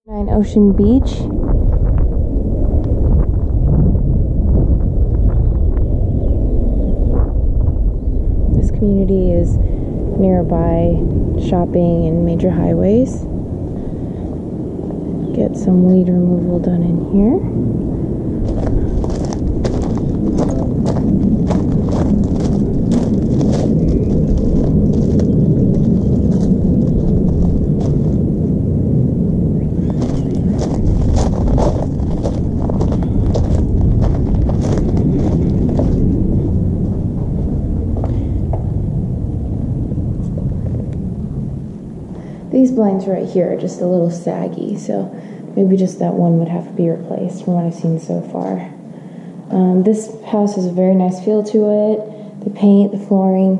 Ocean Beach. This community is nearby shopping and major highways. Get some weed removal done in here. These blinds right here are just a little saggy, so maybe just that one would have to be replaced from what I've seen so far. This house has a very nice feel to it. The paint, the flooring,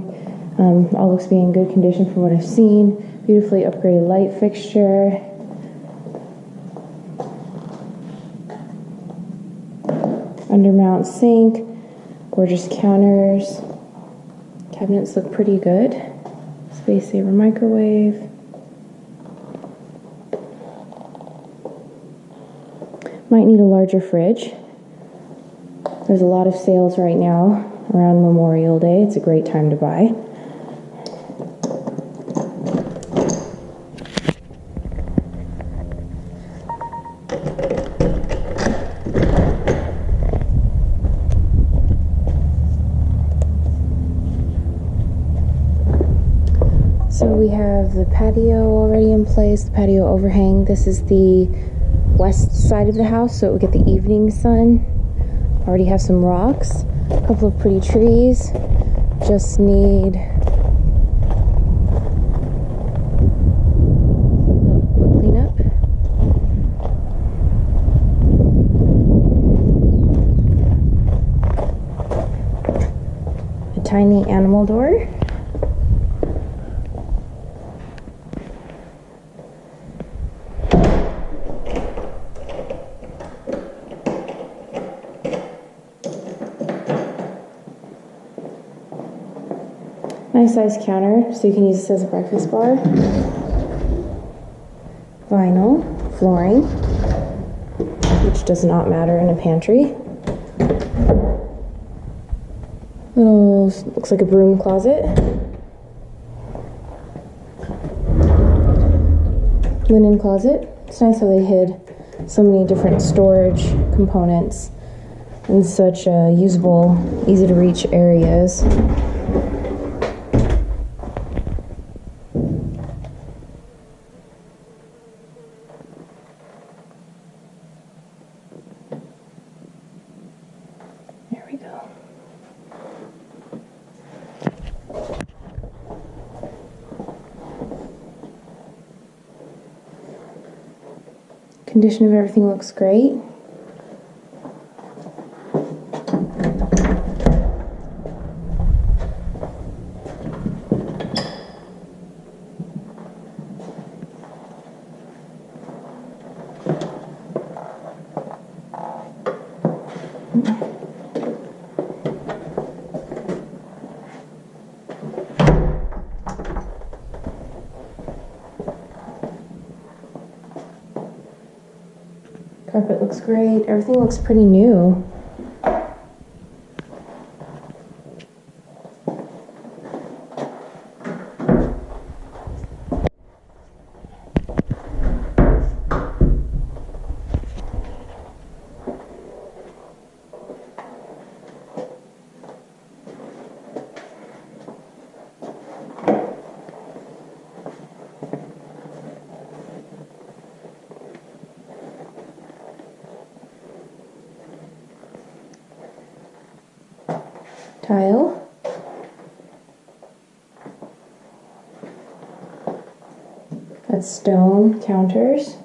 all looks to be in good condition from what I've seen. Beautifully upgraded light fixture. Undermount sink, gorgeous counters. Cabinets look pretty good. Space saver microwave. Might need a larger fridge. There's a lot of sales right now around Memorial Day. It's a great time to buy. So we have the patio already in place, the patio overhang. This is the west side of the house, so it would get the evening sun. Already have some rocks, a couple of pretty trees. Just need a quick cleanup. A tiny animal door. Nice size counter, so you can use this as a breakfast bar. Vinyl flooring, which does not matter in a pantry. Little, looks like a broom closet. Linen closet. It's nice how they hid so many different storage components in such usable, easy to reach areas. There we go. Condition of everything looks great. Carpet looks great. Everything looks pretty new. Tile. That's stone counters.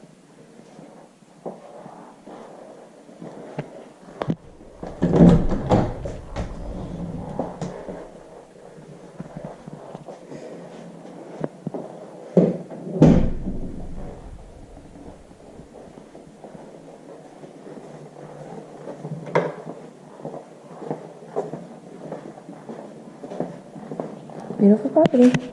Beautiful property.